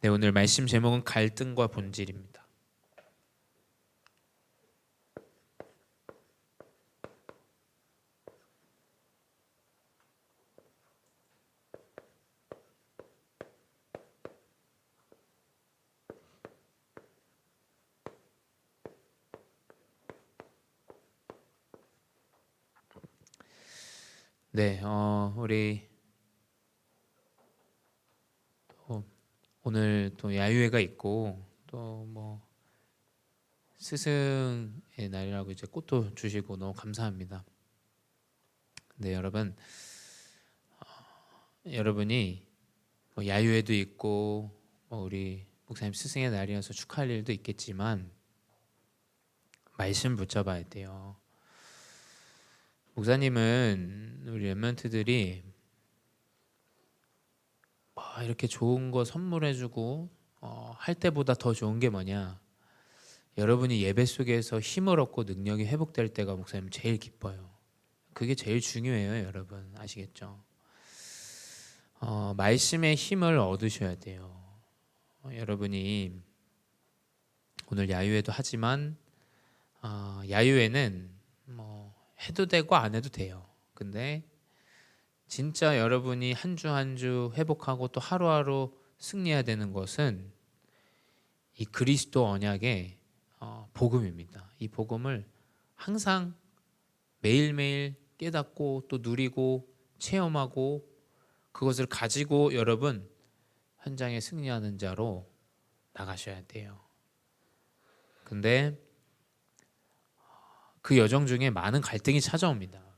네, 오늘 말씀 제목은 갈등과 본질입니다. 네, 우리 또 오늘 또 야유회가 있고 또 뭐 스승의 날이라고 이제 꽃도 주시고 너무 감사합니다. 네, 여러분이 뭐 야유회도 있고 뭐 우리 목사님 스승의 날이어서 축하할 일도 있겠지만 말씀 붙잡아야 돼요. 목사님은 우리 랩런트들이 이렇게 좋은 거 선물해주고 할 때보다 더 좋은 게 뭐냐? 여러분이 예배 속에서 힘을 얻고 능력이 회복될 때가 목사님 제일 기뻐요. 그게 제일 중요해요, 여러분. 아시겠죠? 말씀의 힘을 얻으셔야 돼요. 여러분이 오늘 야유회도 하지만 야유회는 뭐 해도 되고 안 해도 돼요. 근데 진짜 여러분이 한 주 한 주 회복하고 또 하루하루 승리해야 되는 것은 이 그리스도 언약의 복음입니다. 이 복음을 항상 매일매일 깨닫고 또 누리고 체험하고 그것을 가지고 여러분 현장에 승리하는 자로 나가셔야 돼요. 근데 그 여정 중에 많은 갈등이 찾아옵니다.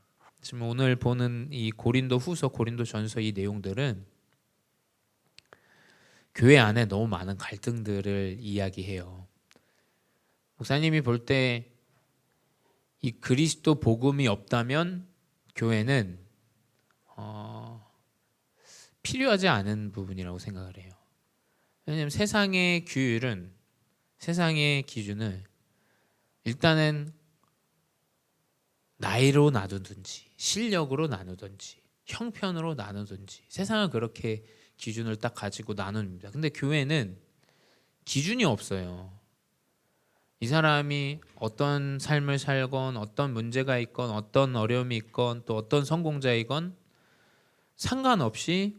지금 오늘 보는 이 고린도 후서, 고린도 전서 이 내용들은 교회 안에 너무 많은 갈등들을 이야기해요. 목사님이 볼 때 이 그리스도 복음이 없다면 교회는 필요하지 않은 부분이라고 생각을 해요. 왜냐하면 세상의 규율은, 세상의 기준은 일단은 나이로 나누든지 실력으로 나누든지 형편으로 나누든지 세상은 그렇게 기준을 딱 가지고 나눕니다. 근데 교회는 기준이 없어요. 이 사람이 어떤 삶을 살건 어떤 문제가 있건 어떤 어려움이 있건 또 어떤 성공자이건 상관없이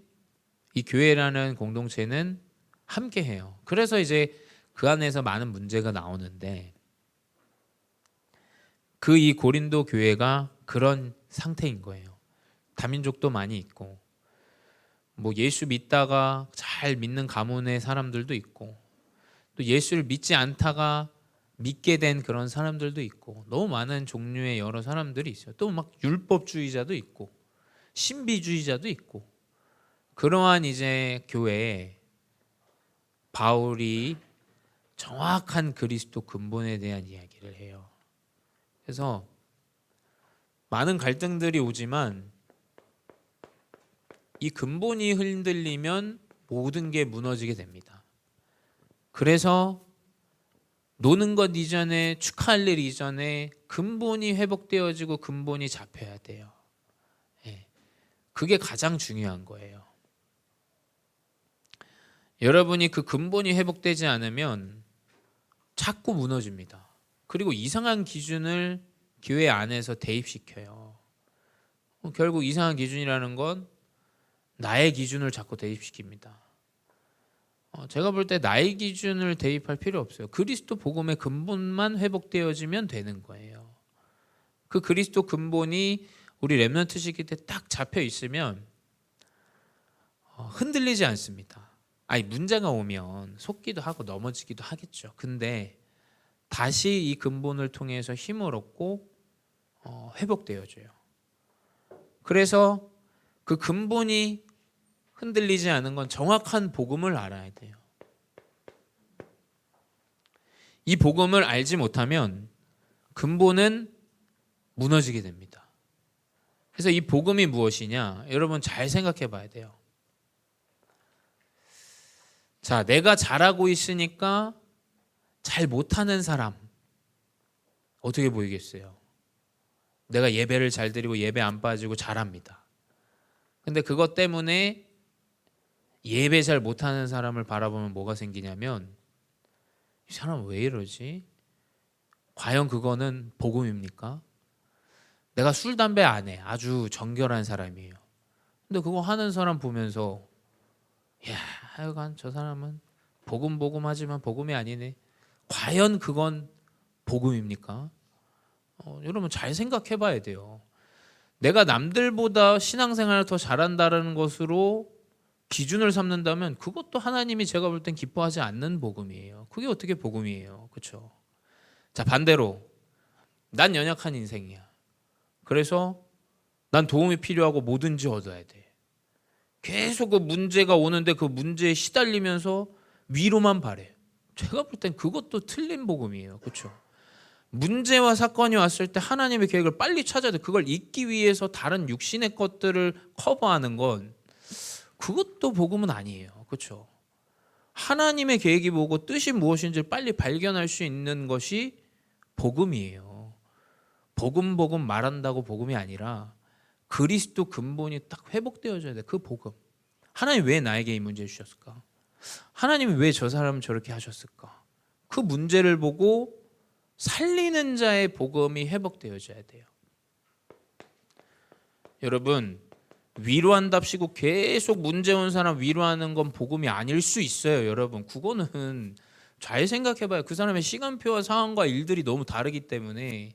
이 교회라는 공동체는 함께해요. 그래서 이제 그 안에서 많은 문제가 나오는데 그 이 고린도 교회가 그런 상태인 거예요. 다민족도 많이 있고 뭐 예수 믿다가 잘 믿는 가문의 사람들도 있고 또 예수를 믿지 않다가 믿게 된 그런 사람들도 있고 너무 많은 종류의 여러 사람들이 있어요. 또 막 율법주의자도 있고 신비주의자도 있고 그러한 이제 교회에 바울이 정확한 그리스도 근본에 대한 이야기를 해요. 그래서 많은 갈등들이 오지만 이 근본이 흔들리면 모든 게 무너지게 됩니다. 그래서 노는 것 이전에 축하할 일 이전에 근본이 회복되어지고 근본이 잡혀야 돼요. 그게 가장 중요한 거예요. 여러분이 그 근본이 회복되지 않으면 자꾸 무너집니다. 그리고 이상한 기준을 교회 안에서 대입시켜요. 결국 이상한 기준이라는 건 나의 기준을 자꾸 대입시킵니다. 제가 볼 때 나의 기준을 대입할 필요 없어요. 그리스도 복음의 근본만 회복되어지면 되는 거예요. 그 그리스도 근본이 우리 렘넌트 시기 때 딱 잡혀 있으면 흔들리지 않습니다. 아니 문제가 오면 속기도 하고 넘어지기도 하겠죠. 근데 다시 이 근본을 통해서 힘을 얻고 회복되어져요. 그래서 그 근본이 흔들리지 않은 건 정확한 복음을 알아야 돼요. 이 복음을 알지 못하면 근본은 무너지게 됩니다. 그래서 이 복음이 무엇이냐? 여러분 잘 생각해 봐야 돼요. 자, 내가 잘하고 있으니까 잘 못하는 사람 어떻게 보이겠어요? 내가 예배를 잘 드리고 예배 안 빠지고 잘합니다. 근데 그것 때문에 예배 잘 못하는 사람을 바라보면 뭐가 생기냐면 이 사람 왜 이러지? 과연 그거는 복음입니까? 내가 술, 담배 안 해. 아주 정결한 사람이에요. 근데 그거 하는 사람 보면서 야, 하여간 저 사람은 복음 하지만 복음이 아니네. 과연 그건 복음입니까? 여러분 잘 생각해 봐야 돼요. 내가 남들보다 신앙생활을 더 잘한다는 것으로 기준을 삼는다면 그것도 하나님이 제가 볼 땐 기뻐하지 않는 복음이에요. 그게 어떻게 복음이에요? 그렇죠? 자, 반대로 난 연약한 인생이야. 그래서 난 도움이 필요하고 뭐든지 얻어야 돼. 계속 그 문제가 오는데 그 문제에 시달리면서 위로만 바래. 제가 볼 땐 그것도 틀린 복음이에요. 그렇죠? 문제와 사건이 왔을 때 하나님의 계획을 빨리 찾아야 돼. 그걸 잊기 위해서 다른 육신의 것들을 커버하는 건 그것도 복음은 아니에요. 그렇죠? 하나님의 계획이 뭐고 뜻이 무엇인지를 빨리 발견할 수 있는 것이 복음이에요. 복음 말한다고 복음이 아니라 그리스도 근본이 딱 회복되어져야 돼. 그 복음. 하나님 왜 나에게 이 문제를 주셨을까? 하나님이 왜 저 사람을 저렇게 하셨을까? 그 문제를 보고 살리는 자의 복음이 회복되어져야 돼요. 여러분, 위로한답시고 계속 문제 온 사람 위로하는 건 복음이 아닐 수 있어요. 여러분, 그거는 잘 생각해봐요. 그 사람의 시간표와 상황과 일들이 너무 다르기 때문에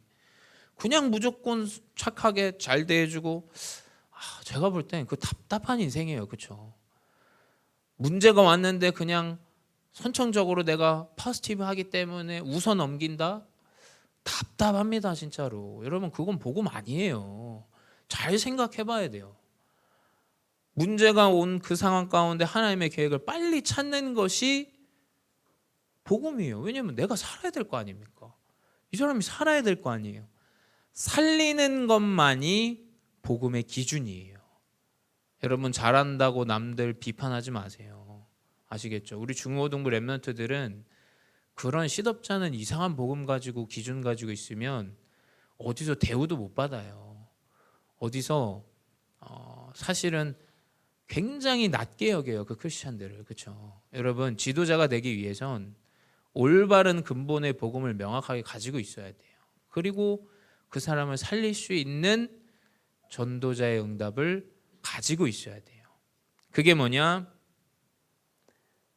그냥 무조건 착하게 잘 대해주고 제가 볼 땐 그 답답한 인생이에요. 그렇죠? 문제가 왔는데 그냥 선천적으로 내가 포지티브 하기 때문에 웃어 넘긴다? 답답합니다. 진짜로. 여러분 그건 복음 아니에요. 잘 생각해 봐야 돼요. 문제가 온 그 상황 가운데 하나님의 계획을 빨리 찾는 것이 복음이에요. 왜냐하면 내가 살아야 될 거 아닙니까? 이 사람이 살아야 될 거 아니에요. 살리는 것만이 복음의 기준이에요. 여러분 잘한다고 남들 비판하지 마세요. 아시겠죠? 우리 중고등부 랩런트들은 그런 시덥지 않은 이상한 복음 가지고 기준 가지고 있으면 어디서 대우도 못 받아요. 어디서 사실은 굉장히 낮게 여겨요. 그 크리스찬들을. 그렇죠? 여러분 지도자가 되기 위해선 올바른 근본의 복음을 명확하게 가지고 있어야 돼요. 그리고 그 사람을 살릴 수 있는 전도자의 응답을 가지고 있어야 돼요. 그게 뭐냐?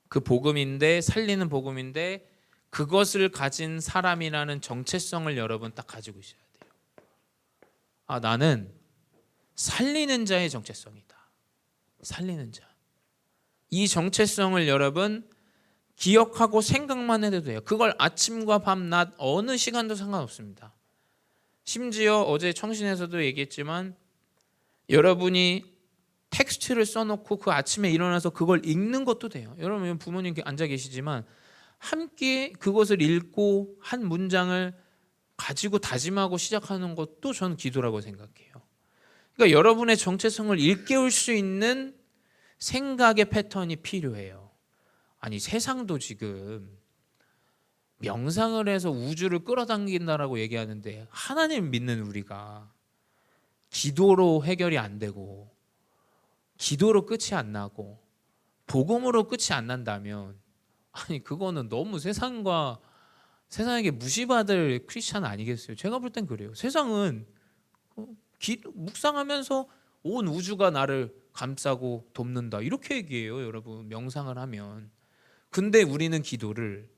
그 복음인데 살리는 복음인데 그것을 가진 사람이라는 정체성을 여러분 딱 가지고 있어야 돼요. 나는 살리는 자의 정체성이다. 살리는 자. 이 정체성을 여러분 기억하고 생각만 해도 돼요. 그걸 아침과 밤, 낮 어느 시간도 상관없습니다. 심지어 어제 청신에서도 얘기했지만 여러분이 텍스트를 써놓고 그 아침에 일어나서 그걸 읽는 것도 돼요. 여러분 부모님 앉아 계시지만 함께 그것을 읽고 한 문장을 가지고 다짐하고 시작하는 것도 저는 기도라고 생각해요. 그러니까 여러분의 정체성을 일깨울 수 있는 생각의 패턴이 필요해요. 아니 세상도 지금 명상을 해서 우주를 끌어당긴다라고 얘기하는데 하나님 믿는 우리가 기도로 해결이 안 되고 기도로 끝이 안 나고 복음으로 끝이 안 난다면 아니 그거는 너무 세상에게 무시받을 크리스찬 아니겠어요? 제가 볼 땐 그래요. 세상은 묵상하면서 온 우주가 나를 감싸고 돕는다 이렇게 얘기해요. 여러분 명상을 하면. 근데 우리는 기도를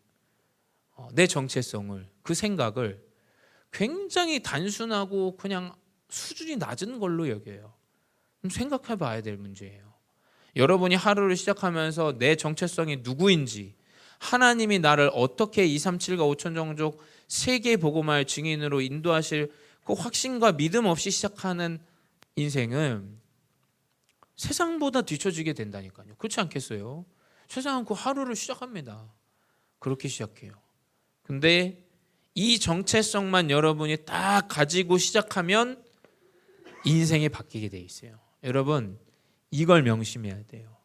내 정체성을 그 생각을 굉장히 단순하고 그냥 수준이 낮은 걸로 여겨요. 생각해 봐야 될 문제예요. 여러분이 하루를 시작하면서 내 정체성이 누구인지 하나님이 나를 어떻게 2, 3, 7과 5천 종족 세계 복음화의 증인으로 인도하실 그 확신과 믿음 없이 시작하는 인생은 세상보다 뒤처지게 된다니까요. 그렇지 않겠어요? 세상은 그 하루를 시작합니다. 그렇게 시작해요. 근데 이 정체성만 여러분이 딱 가지고 시작하면 인생이 바뀌게 돼 있어요. 여러분 이걸 명심해야 돼요.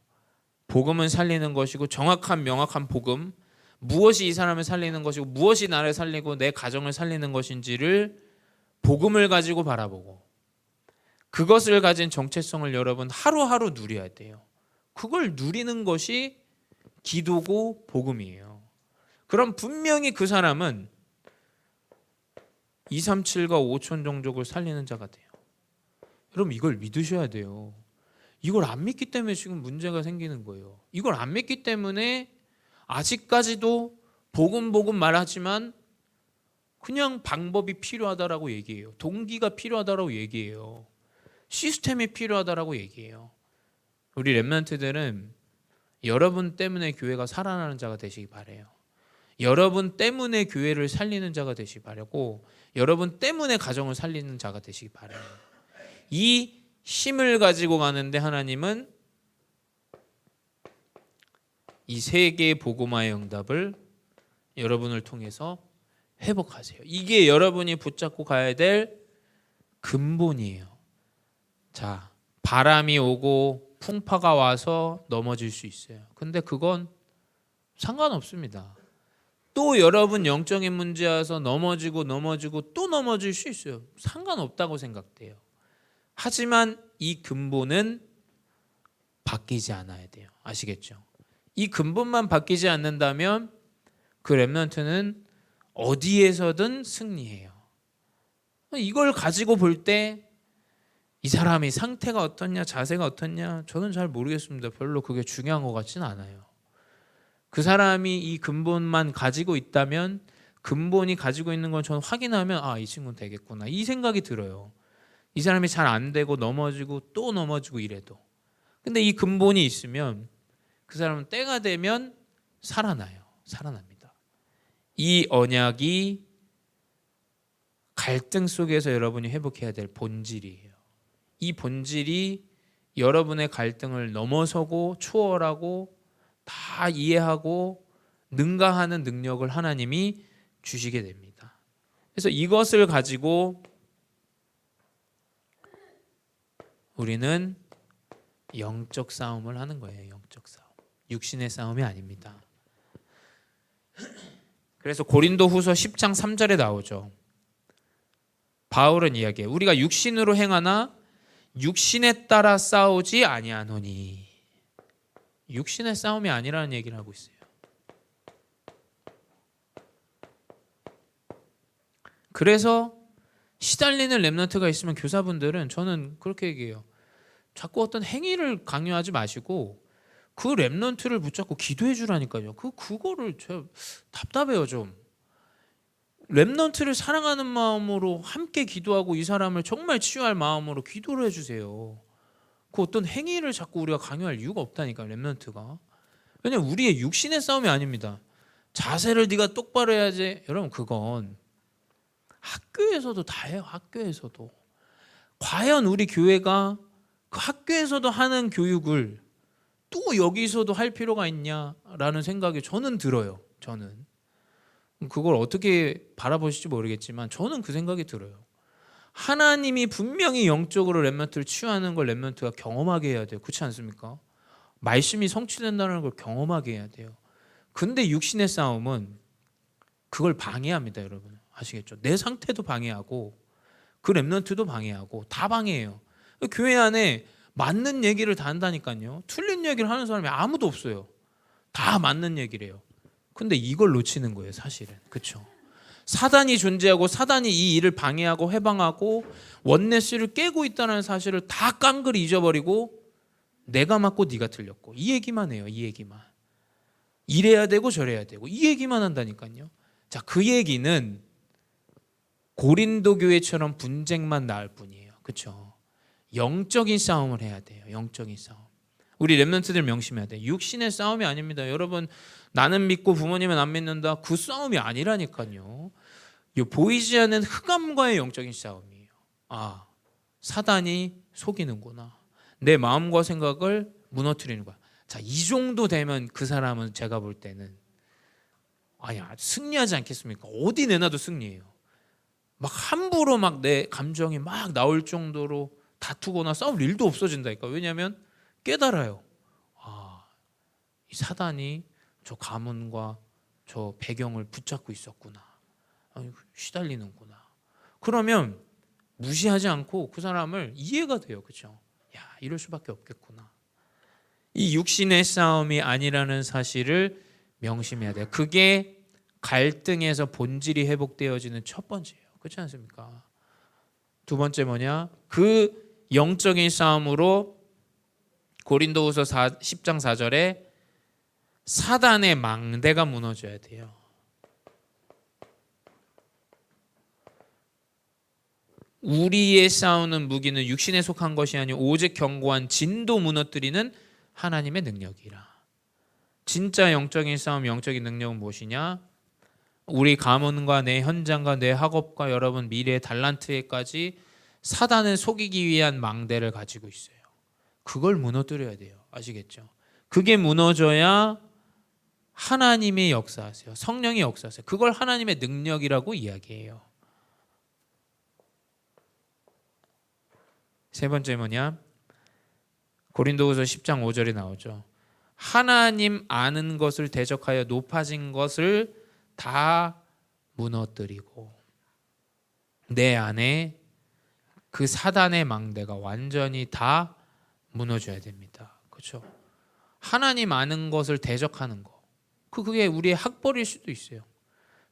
복음은 살리는 것이고 정확한 명확한 복음 무엇이 이 사람을 살리는 것이고 무엇이 나를 살리고 내 가정을 살리는 것인지를 복음을 가지고 바라보고 그것을 가진 정체성을 여러분 하루하루 누려야 돼요. 그걸 누리는 것이 기도고 복음이에요. 그럼 분명히 그 사람은 237과 5천 종족을 살리는 자가 돼요. 여러분 이걸 믿으셔야 돼요. 이걸 안 믿기 때문에 지금 문제가 생기는 거예요. 이걸 안 믿기 때문에 아직까지도 복음 말하지만 그냥 방법이 필요하다라고 얘기해요. 동기가 필요하다라고 얘기해요. 시스템이 필요하다라고 얘기해요. 우리 렘넌트들은 여러분 때문에 교회가 살아나는 자가 되시기 바라요. 여러분 때문에 교회를 살리는 자가 되시기 바라고 여러분 때문에 가정을 살리는 자가 되시기 바라요. 이 힘을 가지고 가는데 하나님은 이 세 개의 복음화의 응답을 여러분을 통해서 회복하세요. 이게 여러분이 붙잡고 가야 될 근본이에요. 자, 바람이 오고 풍파가 와서 넘어질 수 있어요. 근데 그건 상관없습니다. 또 여러분 영적인 문제 와서 넘어지고 또 넘어질 수 있어요. 상관없다고 생각돼요. 하지만 이 근본은 바뀌지 않아야 돼요. 아시겠죠? 이 근본만 바뀌지 않는다면 그 렘넌트는 어디에서든 승리해요. 이걸 가지고 볼 때 이 사람이 상태가 어떻냐, 자세가 어떻냐, 저는 잘 모르겠습니다. 별로 그게 중요한 것 같지는 않아요. 그 사람이 이 근본만 가지고 있다면 근본이 가지고 있는 건 저는 확인하면 이 친구는 되겠구나 이 생각이 들어요. 이 사람이 잘 안 되고 넘어지고 또 넘어지고 이래도. 근데 이 근본이 있으면 그 사람은 때가 되면 살아나요. 살아납니다. 이 언약이 갈등 속에서 여러분이 회복해야 될 본질이에요. 이 본질이 여러분의 갈등을 넘어서고 초월하고 다 이해하고 능가하는 능력을 하나님이 주시게 됩니다. 그래서 이것을 가지고 우리는 영적 싸움을 하는 거예요. 영적 싸움. 육신의 싸움이 아닙니다. 그래서 고린도후서 10장 3절에 나오죠. 바울은 이야기해요. 우리가 육신으로 행하나 육신에 따라 싸우지 아니하노니. 육신의 싸움이 아니라는 얘기를 하고 있어요. 그래서 시달리는 렘넌트가 있으면 교사분들은 저는 그렇게 얘기해요. 자꾸 어떤 행위를 강요하지 마시고 그 렘넌트를 붙잡고 기도해 주라니까요. 그거를 제가 답답해요 좀. 렘넌트를 사랑하는 마음으로 함께 기도하고 이 사람을 정말 치유할 마음으로 기도를 해주세요. 그 어떤 행위를 자꾸 우리가 강요할 이유가 없다니까 렘넌트가. 왜냐면 우리의 육신의 싸움이 아닙니다. 자세를 네가 똑바로 해야지. 여러분 그건 학교에서도 다 해요. 학교에서도. 과연 우리 교회가 그 학교에서도 하는 교육을 또 여기서도 할 필요가 있냐라는 생각이 저는 들어요. 저는. 그걸 어떻게 바라보실지 모르겠지만 저는 그 생각이 들어요. 하나님이 분명히 영적으로 렘넌트를 치유하는 걸 렘넌트가 경험하게 해야 돼요. 그렇지 않습니까? 말씀이 성취된다는 걸 경험하게 해야 돼요. 근데 육신의 싸움은 그걸 방해합니다. 여러분 아시겠죠? 내 상태도 방해하고 그 렘넌트도 방해하고 다 방해해요. 교회 안에 맞는 얘기를 다 한다니까요. 틀린 얘기를 하는 사람이 아무도 없어요. 다 맞는 얘기를 해요. 근데 이걸 놓치는 거예요, 사실은. 그렇죠? 사단이 존재하고 사단이 이 일을 방해하고 해방하고 원네스를 깨고 있다는 사실을 다 깡그리 잊어버리고 내가 맞고 네가 틀렸고 이 얘기만 해요. 이 얘기만. 이래야 되고 저래야 되고 이 얘기만 한다니까요. 자, 그 얘기는 고린도 교회처럼 분쟁만 낳을 뿐이에요. 그렇죠? 영적인 싸움을 해야 돼요. 영적인 싸움. 우리 렘넌트들 명심해야 돼요. 육신의 싸움이 아닙니다. 여러분 나는 믿고 부모님은 안 믿는다. 그 싸움이 아니라니까요. 보이지 않는 흑암과의 영적인 싸움이에요. 사단이 속이는구나. 내 마음과 생각을 무너뜨리는 거야. 자, 이 정도 되면 그 사람은 제가 볼 때는 승리하지 않겠습니까? 어디 내놔도 승리해요. 막 함부로 막 내 감정이 막 나올 정도로 다투거나 싸울 일도 없어진다니까. 왜냐하면 깨달아요. 이 사단이 저 가문과 저 배경을 붙잡고 있었구나. 시달리는구나. 그러면 무시하지 않고 그 사람을 이해가 돼요. 그렇죠? 이럴 수밖에 없겠구나. 이 육신의 싸움이 아니라는 사실을 명심해야 돼요. 그게 갈등에서 본질이 회복되어지는 첫 번째예요. 그렇지 않습니까? 두 번째 뭐냐? 그 영적인 싸움으로 고린도후서 10장 4절에 사단의 망대가 무너져야 돼요. 우리의 싸우는 무기는 육신에 속한 것이 아니오 오직 견고한 진도 무너뜨리는 하나님의 능력이라. 진짜 영적인 싸움, 영적인 능력은 무엇이냐? 우리 가문과 내 현장과 내 학업과 여러분 미래의 달란트에까지 사단을 속이기 위한 망대를 가지고 있어요. 그걸 무너뜨려야 돼요. 아시겠죠? 그게 무너져야 하나님의 역사하세요. 성령의 역사하세요. 그걸 하나님의 능력이라고 이야기해요. 세 번째 뭐냐? 고린도후서 10장 5절에 나오죠. 하나님 아는 것을 대적하여 높아진 것을 다 무너뜨리고 내 안에 그 사단의 망대가 완전히 다 무너져야 됩니다. 그렇죠? 하나님 아는 것을 대적하는 거. 그게 우리의 학벌일 수도 있어요.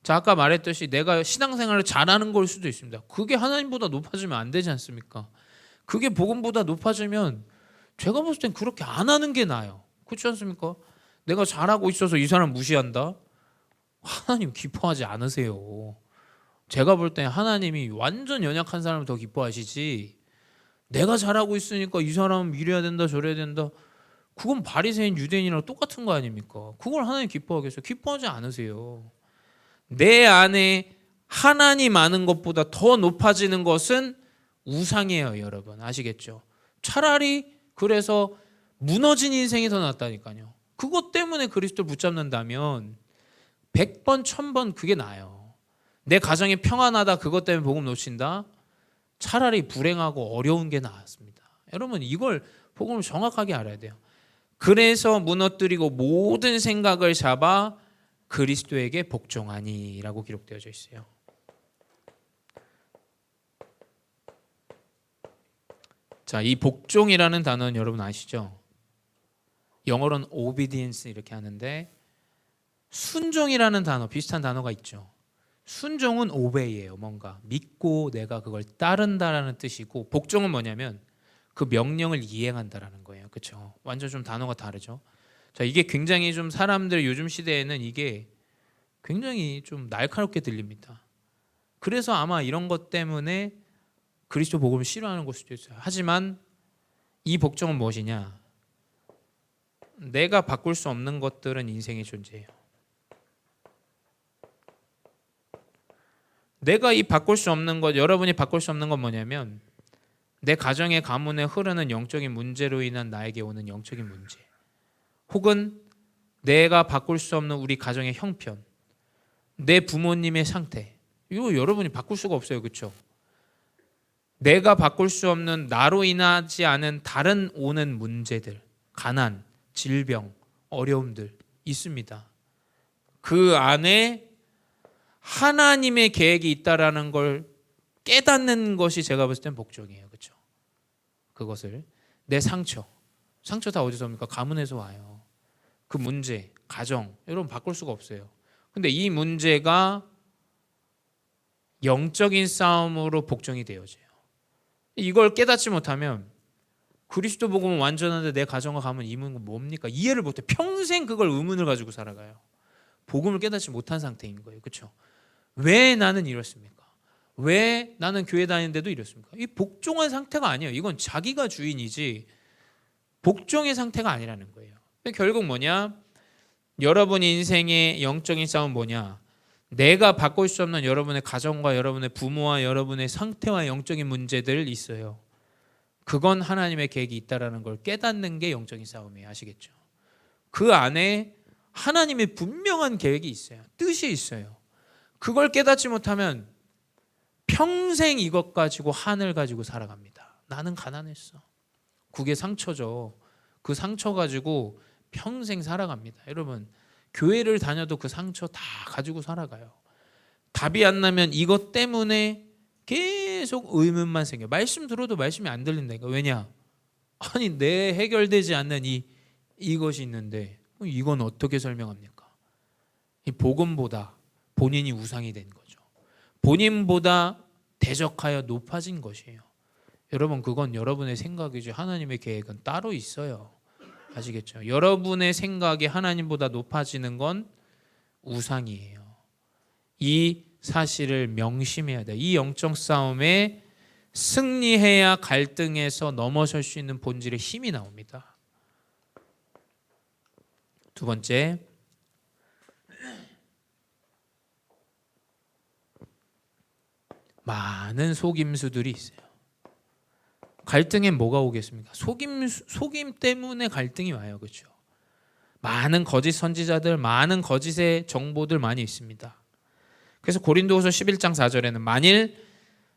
자, 아까 말했듯이 내가 신앙생활을 잘하는 걸 수도 있습니다. 그게 하나님보다 높아지면 안 되지 않습니까? 그게 복음보다 높아지면 제가 봤을 땐 그렇게 안 하는 게 나아요. 그렇지 않습니까? 내가 잘하고 있어서 이 사람 무시한다? 하나님 기뻐하지 않으세요. 제가 볼 땐 하나님이 완전 연약한 사람을 더 기뻐하시지, 내가 잘하고 있으니까 이 사람은 이래야 된다 저래야 된다, 그건 바리새인 유대인이랑 똑같은 거 아닙니까? 그걸 하나님 기뻐하겠어요? 기뻐하지 않으세요. 내 안에 하나님 아는 것보다 더 높아지는 것은 우상이에요, 여러분. 아시겠죠? 차라리 그래서 무너진 인생이 더 낫다니까요. 그것 때문에 그리스도를 붙잡는다면 100번 1000번 그게 나아요. 내 가정이 평안하다 그것 때문에 복음 놓친다? 차라리 불행하고 어려운 게 나았습니다. 여러분, 이걸 복음을 정확하게 알아야 돼요. 그래서 무너뜨리고 모든 생각을 잡아 그리스도에게 복종하니라고 기록되어져 있어요. 자, 이 복종이라는 단어는 여러분 아시죠? 영어로는 obedience 이렇게 하는데 순종이라는 단어, 비슷한 단어가 있죠. 순종은 obey예요. 뭔가 믿고 내가 그걸 따른다라는 뜻이고, 복종은 뭐냐면 그 명령을 이행한다라는 거예요. 그렇죠? 완전 좀 단어가 다르죠. 자, 이게 굉장히 좀 사람들 요즘 시대에는 이게 굉장히 좀 날카롭게 들립니다. 그래서 아마 이런 것 때문에 그리스도 복음을 싫어하는 걸 수도 있어요. 하지만 이 복종은 무엇이냐? 내가 바꿀 수 없는 것들은 인생의 존재예요. 내가 이 바꿀 수 없는 것, 여러분이 바꿀 수 없는 건 뭐냐면 내 가정의 가문에 흐르는 영적인 문제로 인한 나에게 오는 영적인 문제, 혹은 내가 바꿀 수 없는 우리 가정의 형편, 내 부모님의 상태, 이거 여러분이 바꿀 수가 없어요. 그렇죠? 내가 바꿀 수 없는 나로 인하지 않은 다른 오는 문제들, 가난, 질병, 어려움들 있습니다. 그 안에 하나님의 계획이 있다라는 걸 깨닫는 것이 제가 봤을 땐 복종이에요. 그렇죠? 그것을 내 상처 다 어디서 옵니까? 가문에서 와요. 그 문제, 가정, 여러분 바꿀 수가 없어요. 근데 이 문제가 영적인 싸움으로 복종이 되어져요. 이걸 깨닫지 못하면 그리스도 복음은 완전한데 내 가정과 가문 이문은 뭡니까? 이해를 못해. 평생 그걸 의문을 가지고 살아가요. 복음을 깨닫지 못한 상태인 거예요. 그렇죠? 왜 나는 이렇습니까? 왜 나는 교회 다니는데도 이렇습니까? 이 복종한 상태가 아니에요. 이건 자기가 주인이지 복종의 상태가 아니라는 거예요. 결국 뭐냐? 여러분 인생의 영적인 싸움은 뭐냐? 내가 바꿀 수 없는 여러분의 가정과 여러분의 부모와 여러분의 상태와 영적인 문제들 있어요. 그건 하나님의 계획이 있다라는 걸 깨닫는 게 영적인 싸움이에요. 아시겠죠? 그 안에 하나님의 분명한 계획이 있어요. 뜻이 있어요. 그걸 깨닫지 못하면 평생 이것 가지고 한을 가지고 살아갑니다. 나는 가난했어. 그게 상처죠. 그 상처 가지고 평생 살아갑니다. 여러분, 교회를 다녀도 그 상처 다 가지고 살아가요. 답이 안 나면 이것 때문에 계속 의문만 생겨요. 말씀 들어도 말씀이 안 들린다니까. 왜냐? 아니, 내 해결되지 않는 이 이것이 있는데 이건 어떻게 설명합니까? 이 복음보다 본인이 우상이 된 거죠. 본인보다 대적하여 높아진 것이에요. 여러분, 그건 여러분의 생각이지 하나님의 계획은 따로 있어요. 아시겠죠? 여러분의 생각이 하나님보다 높아지는 건 우상이에요. 이 사실을 명심해야 돼요. 이 영적 싸움에 승리해야 갈등에서 넘어설 수 있는 본질의 힘이 나옵니다. 두 번째, 많은 속임수들이 있어요. 갈등엔 뭐가 오겠습니까? 속임 때문에 갈등이 와요. 그렇죠? 많은 거짓 선지자들, 많은 거짓의 정보들 많이 있습니다. 그래서 고린도후서 11장 4절에는 만일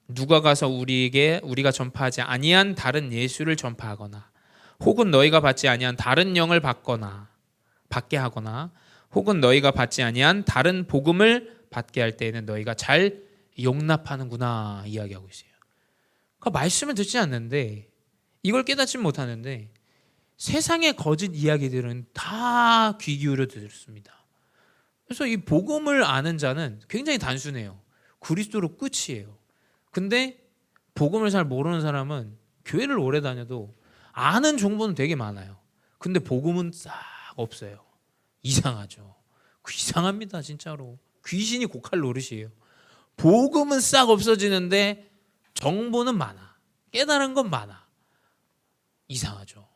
누가 가서 우리가 전파하지 아니한 다른 예수를 전파하거나 혹은 너희가 받지 아니한 다른 영을 받게 하거나 혹은 너희가 받지 아니한 다른 복음을 받게 할 때에는 너희가 잘 용납하는구나 이야기하고 있어요. 그러니까 말씀을 듣지 않는데 이걸 깨닫지 못하는데 세상의 거짓 이야기들은 다 귀 기울여 듣습니다. 그래서 이 복음을 아는 자는 굉장히 단순해요. 그리스도로 끝이에요. 근데 복음을 잘 모르는 사람은 교회를 오래 다녀도 아는 정보는 되게 많아요. 근데 복음은 싹 없어요. 이상하죠. 이상합니다, 진짜로. 귀신이 고칼 노릇이에요. 복음은 싹 없어지는데 정보는 많아. 깨달은 건 많아. 이상하죠.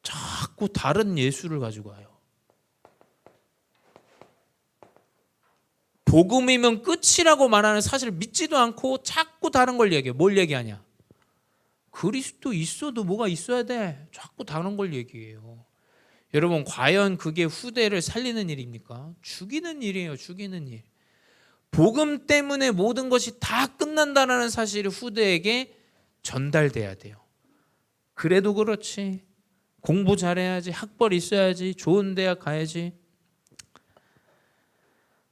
자꾸 다른 예수를 가지고 와요. 복음이면 끝이라고 말하는 사실을 믿지도 않고 자꾸 다른 걸 얘기해요. 뭘 얘기하냐? 그리스도 있어도 뭐가 있어야 돼. 자꾸 다른 걸 얘기해요. 여러분, 과연 그게 후대를 살리는 일입니까? 죽이는 일이에요. 죽이는 일. 복음 때문에 모든 것이 다 끝난다는 사실이 후대에게 전달돼야 돼요. 그래도 그렇지. 공부 잘해야지. 학벌 있어야지. 좋은 대학 가야지.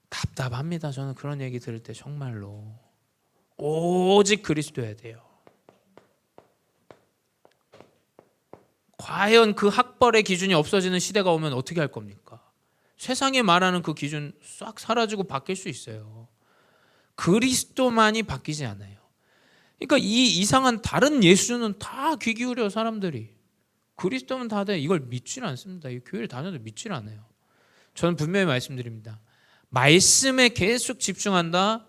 답답합니다. 저는 그런 얘기 들을 때 정말로. 오직 그리스도여야 돼요. 과연 그 학벌의 기준이 없어지는 시대가 오면 어떻게 할 겁니까? 세상에 말하는 그 기준 싹 사라지고 바뀔 수 있어요. 그리스도만이 바뀌지 않아요. 그러니까 이 이상한 다른 예수는 다 귀 기울여 사람들이. 그리스도는 다 돼. 이걸 믿질 않습니다. 이 교회를 다녀도 믿질 않아요. 저는 분명히 말씀드립니다. 말씀에 계속 집중한다.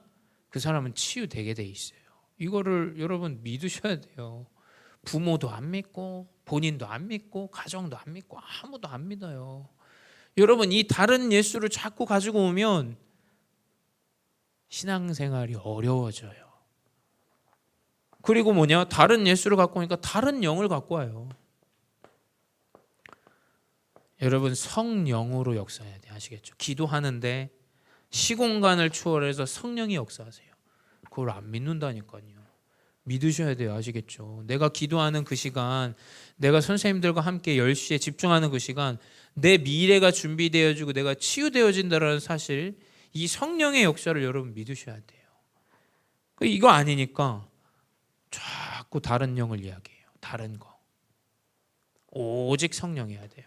그 사람은 치유되게 돼 있어요. 이거를 여러분 믿으셔야 돼요. 부모도 안 믿고 본인도 안 믿고 가정도 안 믿고 아무도 안 믿어요. 여러분 이 다른 예수를 자꾸 가지고 오면 신앙생활이 어려워져요. 그리고 뭐냐? 다른 예수를 갖고 오니까 다른 영을 갖고 와요. 여러분 성령으로 역사해야 돼. 아시겠죠? 기도하는데 시공간을 초월해서 성령이 역사하세요. 그걸 안 믿는다니까요. 믿으셔야 돼요. 아시겠죠? 내가 기도하는 그 시간, 내가 선생님들과 함께 10시에 집중하는 그 시간, 내 미래가 준비되어지고 내가 치유되어진다는 사실, 이 성령의 역사를 여러분 믿으셔야 돼요. 이거 아니니까 자꾸 다른 영을 이야기해요. 다른 거. 오직 성령이어야 돼요.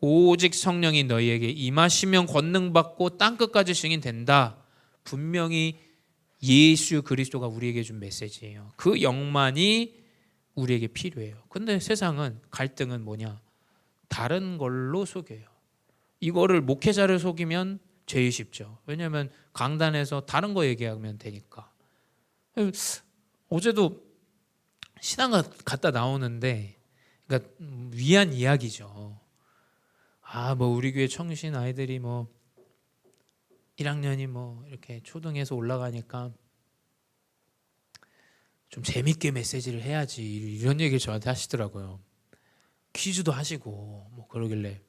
오직 성령이 너희에게 임하시면 권능받고 땅끝까지 증인된다. 분명히 예수 그리스도가 우리에게 준 메시지예요. 그 영만이 우리에게 필요해요. 근데 세상은 갈등은 뭐냐? 다른 걸로 속여요. 이거를 목회자를 속이면 제일 쉽죠. 왜냐하면 강단에서 다른 거 얘기하면 되니까. 어제도 신앙 갔다 나오는데 그러니까 위안 이야기죠. 뭐 우리 교회 청신 아이들이 뭐 1학년이 뭐 이렇게 초등에서 올라가니까 좀 재밌게 메시지를 해야지 이런 얘기를 저한테 하시더라고요. 퀴즈도 하시고 뭐 그러길래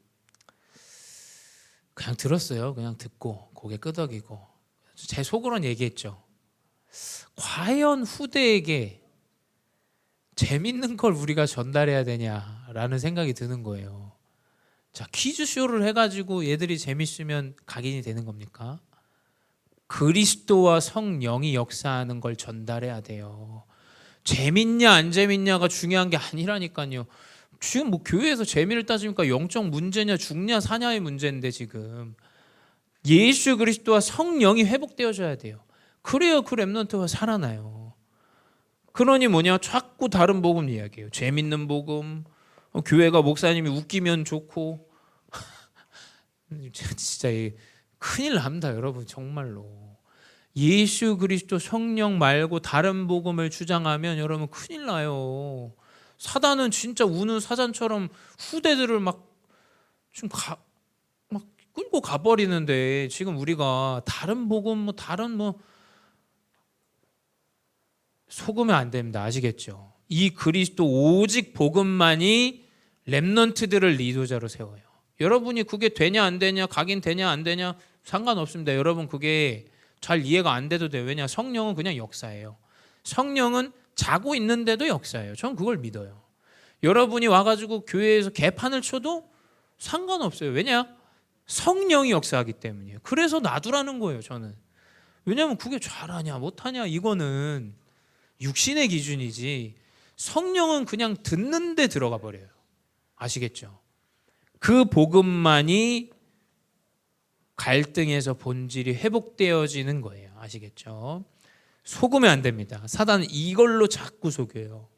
그냥 들었어요. 그냥 듣고 고개 끄덕이고 제 속으로는 얘기했죠. 과연 후대에게 재밌는 걸 우리가 전달해야 되냐라는 생각이 드는 거예요. 자, 퀴즈쇼를 해가지고 얘들이 재밌으면 각인이 되는 겁니까? 그리스도와 성령이 역사하는 걸 전달해야 돼요. 재밌냐 안 재밌냐가 중요한 게 아니라니까요. 지금 뭐 교회에서 재미를 따집니까? 영적 문제냐 죽냐 사냐의 문제인데 지금 예수 그리스도와 성령이 회복되어져야 돼요. 그래야 그 렘넌트가 살아나요. 그러니 뭐냐? 자꾸 다른 복음 이야기해요. 재밌는 복음, 교회가 목사님이 웃기면 좋고 진짜 큰일 납니다 여러분. 정말로 예수 그리스도 성령 말고 다른 복음을 주장하면 여러분 큰일 나요. 사단은 진짜 우는 사자처럼 후대들을 막 끌고 가버리는데 지금 우리가 다른 복음 다른 속으면 안 됩니다. 아시겠죠? 이 그리스도 오직 복음만이 렘넌트들을 리더자로 세워요. 여러분이 그게 되냐 안 되냐 각인 되냐 안 되냐 상관없습니다. 여러분 그게 잘 이해가 안 돼도 돼요. 왜냐? 성령은 그냥 역사예요. 성령은 자고 있는데도 역사예요. 저는 그걸 믿어요. 여러분이 와가지고 교회에서 개판을 쳐도 상관없어요. 왜냐? 성령이 역사하기 때문이에요. 그래서 놔두라는 거예요. 저는. 왜냐하면 그게 잘하냐 못하냐 이거는 육신의 기준이지 성령은 그냥 듣는데 들어가 버려요. 아시겠죠? 그 복음만이 갈등에서 본질이 회복되어지는 거예요. 아시겠죠? 속으면 안 됩니다. 사단은 이걸로 자꾸 속여요.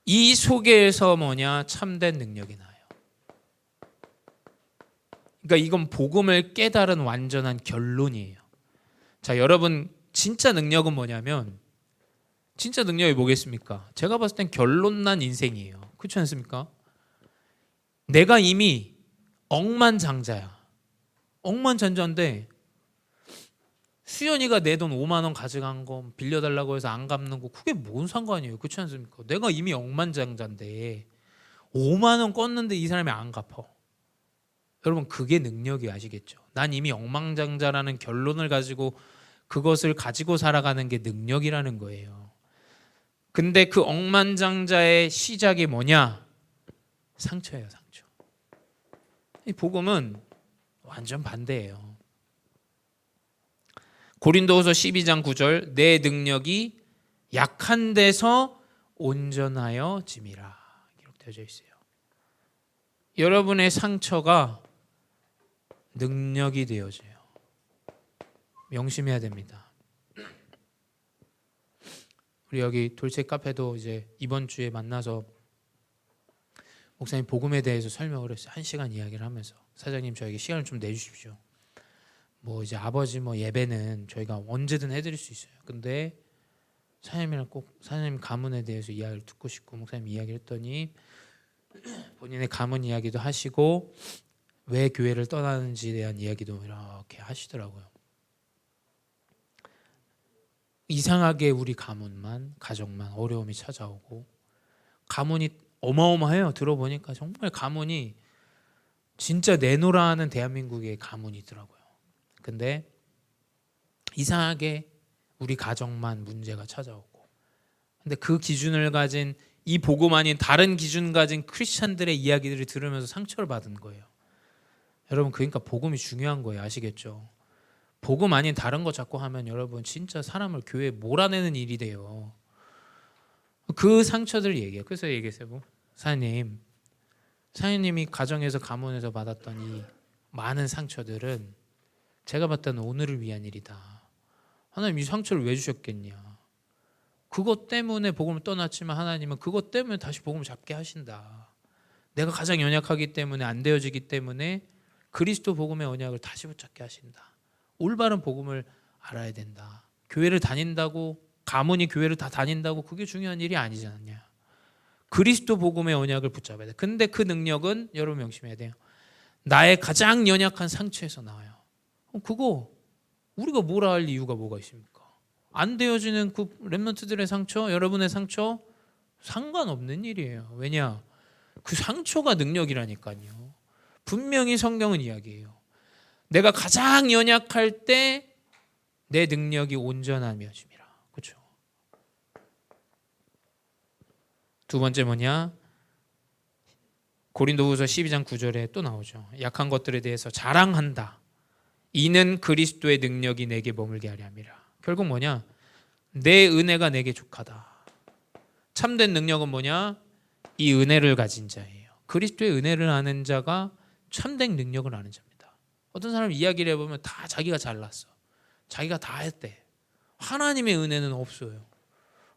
이 속에서 뭐냐? 참된 능력이 나요. 그러니까 이건 복음을 깨달은 완전한 결론이에요. 자, 여러분 진짜 능력은 뭐냐면 진짜 능력이 뭐겠습니까? 제가 봤을 땐 결론난 인생이에요. 그렇지 않습니까? 내가 이미 억만장자야. 억만장자인데 수연이가 내 돈 5만 원 가져간 거 빌려달라고 해서 안 갚는 거 그게 뭔 상관이에요. 그렇지 않습니까? 내가 이미 억만장자인데 5만 원 껐는데 이 사람이 안 갚아. 여러분 그게 능력이 아시겠죠? 난 이미 억만장자라는 결론을 가지고 그것을 가지고 살아가는 게 능력이라는 거예요. 근데 그 억만장자의 시작이 뭐냐? 상처예요, 상처. 이 복음은 완전 반대예요. 고린도후서 12장 9절 내 능력이 약한 데서 온전하여 짐이라 기록되어져 있어요. 여러분의 상처가 능력이 되어져요. 명심해야 됩니다. 우리 여기 돌체 카페도 이제 이번 주에 만나서 목사님 복음에 대해서 설명을 했어요. 1시간 이야기를 하면서 사장님 저에게 시간을 좀 내주십시오. 뭐 이제 아버지 예배는 저희가 언제든 해드릴 수 있어요. 근데 사장님이랑 꼭 사장님 가문에 대해서 이야기를 듣고 싶고 목사님 이야기를 했더니 본인의 가문 이야기도 하시고 왜 교회를 떠나는지에 대한 이야기도 이렇게 하시더라고요. 이상하게 우리 가정만 어려움이 찾아오고 가문이 어마어마해요. 들어보니까 정말 가문이 진짜 내노라하는 대한민국의 가문이더라고요. 근데 이상하게 우리 가정만 문제가 찾아오고 근데 그 기준을 가진 이 복음 아닌 다른 기준 가진 크리스찬들의 이야기들을 들으면서 상처를 받은 거예요. 여러분 그러니까 복음이 중요한 거예요. 아시겠죠? 복음 아닌 다른 거 자꾸 하면 여러분 진짜 사람을 교회에 몰아내는 일이 돼요. 그 상처들을 얘기해요. 그래서 얘기했어요. 사장님이 가정에서 가문에서 받았던 이 많은 상처들은 제가 봤을 때는 오늘을 위한 일이다. 하나님 이 상처를 왜 주셨겠냐. 그것 때문에 복음을 떠났지만 하나님은 그것 때문에 다시 복음을 잡게 하신다. 내가 가장 연약하기 때문에 안 되어지기 때문에 그리스도 복음의 언약을 다시 붙잡게 하신다. 올바른 복음을 알아야 된다. 교회를 다닌다고 가문이 교회를 다 다닌다고 그게 중요한 일이 아니지 않냐. 그리스도 복음의 언약을 붙잡아야 돼. 근데 그 능력은 여러분 명심해야 돼요. 나의 가장 연약한 상처에서 나와요. 그거 우리가 뭐라 할 이유가 뭐가 있습니까? 안 되어지는 그 렘넌트들의 상처, 여러분의 상처 상관없는 일이에요. 왜냐? 그 상처가 능력이라니까요. 분명히 성경은 이야기해요. 내가 가장 연약할 때 내 능력이 온전하며 짐이라. 그렇죠? 두 번째 뭐냐? 고린도후서 12장 9절에 또 나오죠. 약한 것들에 대해서 자랑한다. 이는 그리스도의 능력이 내게 머물게 하려 함이라. 결국 뭐냐? 내 은혜가 내게 족하다. 참된 능력은 뭐냐? 이 은혜를 가진 자예요. 그리스도의 은혜를 아는 자가 참된 능력을 아는 자입니다. 어떤 사람 이야기를 해보면 다 자기가 잘났어. 자기가 다 했대. 하나님의 은혜는 없어요.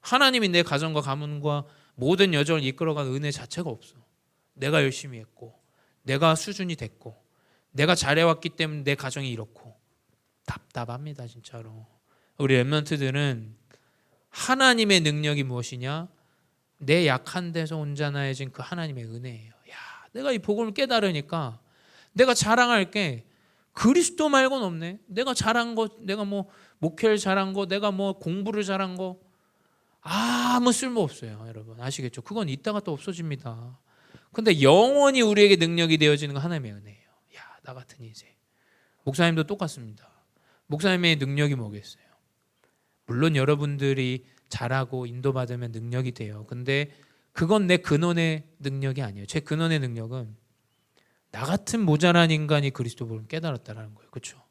하나님이 내 가정과 가문과 모든 여정을 이끌어가는 은혜 자체가 없어. 내가 열심히 했고, 내가 수준이 됐고, 내가 잘해왔기 때문에 내 가정이 이렇고. 답답합니다, 진짜로. 우리 렘넌트들은 하나님의 능력이 무엇이냐? 내 약한 데서 온전해진 그 하나님의 은혜예요. 야, 내가 이 복음을 깨달으니까 내가 자랑할 게 그리스도 말고는 없네. 내가 잘한 거, 내가 뭐 목회를 잘한 거, 내가 뭐 공부를 잘한 거 아무 쓸모 없어요, 여러분. 아시겠죠? 그건 이따가 또 없어집니다. 근데 영원히 우리에게 능력이 되어지는 건 하나님의 은혜예요. 야, 나 같은 인생. 목사님도 똑같습니다. 목사님의 능력이 뭐겠어요? 물론 여러분들이 잘하고 인도받으면 능력이 돼요. 근데 그건 내 근원의 능력이 아니에요. 제 근원의 능력은 나 같은 모자란 인간이 그리스도 복음을 깨달았다는 거예요. 그렇죠?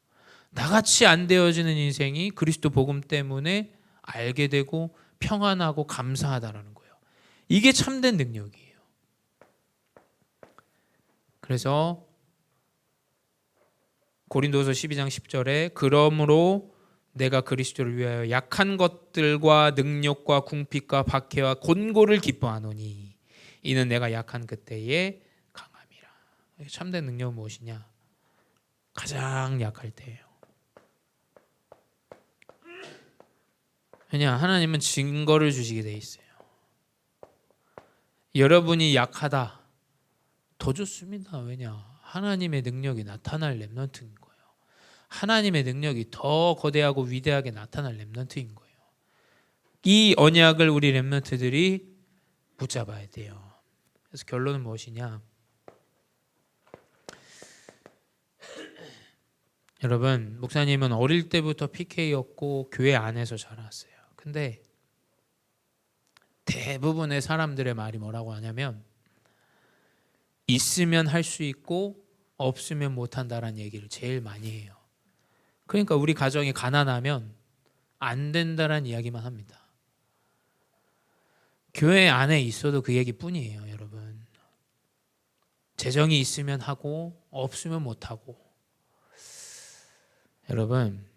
나같이 안 되어지는 인생이 그리스도 복음 때문에 알게 되고 평안하고 감사하다라는 거예요. 이게 참된 능력이에요. 그래서 고린도서 12장 10절에 그러므로 내가 그리스도를 위하여 약한 것들과 능력과 궁핍과 박해와 곤고를 기뻐하노니 이는 내가 약한 그때에 강함이라. 참된 능력은 무엇이냐? 가장 약할 때예요. 왜냐? 하나님은 증거를 주시게 돼 있어요. 여러분이 약하다 더 좋습니다. 왜냐? 하나님의 능력이 나타날 렘넌트인 거예요. 하나님의 능력이 더 거대하고 위대하게 나타날 렘넌트인 거예요. 이 언약을 우리 렘넌트들이 붙잡아야 돼요. 그래서 결론은 무엇이냐? 여러분, 목사님은 어릴 때부터 PK였고 교회 안에서 자랐어요. 근데 대부분의 사람들의 말이 뭐라고 하냐면 있으면 할 수 있고 없으면 못한다라는 얘기를 제일 많이 해요. 그러니까 우리 가정이 가난하면 안 된다라는 이야기만 합니다. 교회 안에 있어도 그 얘기뿐이에요, 여러분. 재정이 있으면 하고 없으면 못하고. 여러분,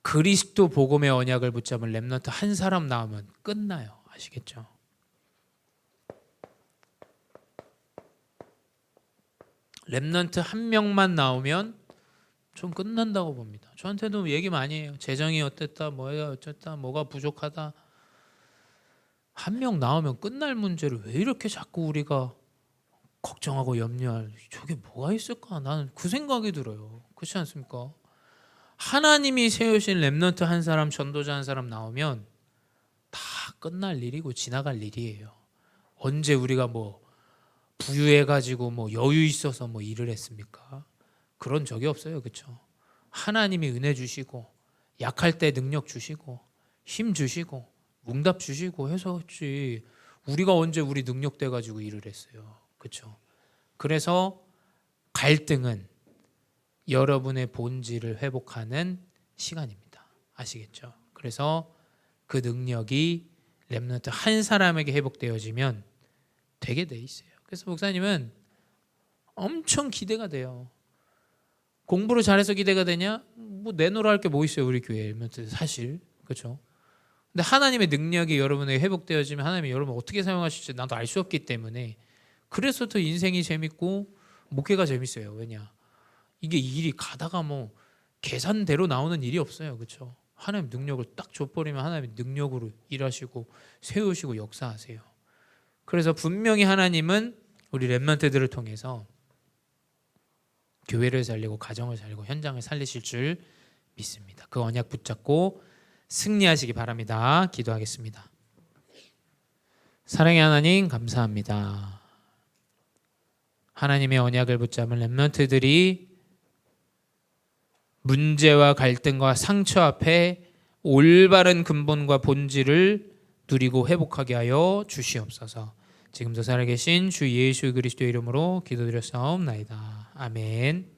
그리스도 복음의 언약을 붙잡은 렘넌트 한 사람 나오면 끝나요. 아시겠죠? 렘넌트 한 명만 나오면 전 끝난다고 봅니다. 저한테도 얘기 많이 해요. 재정이 어땠다, 뭐가 어쨌다, 뭐가 부족하다. 한 명 나오면 끝날 문제를 왜 이렇게 자꾸 우리가 걱정하고 염려할, 저게 뭐가 있을까? 나는 그 생각이 들어요. 그렇지 않습니까? 하나님이 세우신 렘넌트 한 사람, 전도자 한 사람 나오면 다 끝날 일이고 지나갈 일이에요. 언제 우리가 뭐 부유해가지고 뭐 여유 있어서 뭐 일을 했습니까? 그런 적이 없어요. 그렇죠? 하나님이 은혜 주시고 약할 때 능력 주시고 힘 주시고 응답 주시고 해서 했지 우리가 언제 우리 능력 돼가지고 일을 했어요. 그렇죠? 그래서 갈등은 여러분의 본질을 회복하는 시간입니다. 아시겠죠? 그래서 그 능력이 렘넌트 한 사람에게 회복되어지면 되게 돼 있어요. 그래서 목사님은 엄청 기대가 돼요. 공부를 잘해서 기대가 되냐? 뭐 내놓으라 할 게 뭐 있어요, 우리 교회 렘넌트 사실. 그렇죠? 근데 하나님의 능력이 여러분에게 회복되어지면 하나님이 여러분을 어떻게 사용하실지 나도 알 수 없기 때문에 그래서 더 인생이 재밌고 목회가 재밌어요. 왜냐? 이게 일이 가다가 뭐 계산대로 나오는 일이 없어요. 그렇죠? 하나님 능력을 딱 줘버리면 하나님의 능력으로 일하시고 세우시고 역사하세요. 그래서 분명히 하나님은 우리 렘넌트들을 통해서 교회를 살리고 가정을 살리고 현장을 살리실 줄 믿습니다. 그 언약 붙잡고 승리하시기 바랍니다. 기도하겠습니다. 사랑의 하나님 감사합니다. 하나님의 언약을 붙잡은 렘넌트들이 문제와 갈등과 상처 앞에 올바른 근본과 본질을 누리고 회복하게 하여 주시옵소서. 지금도 살아계신 주 예수 그리스도의 이름으로 기도드렸사옵나이다. 아멘.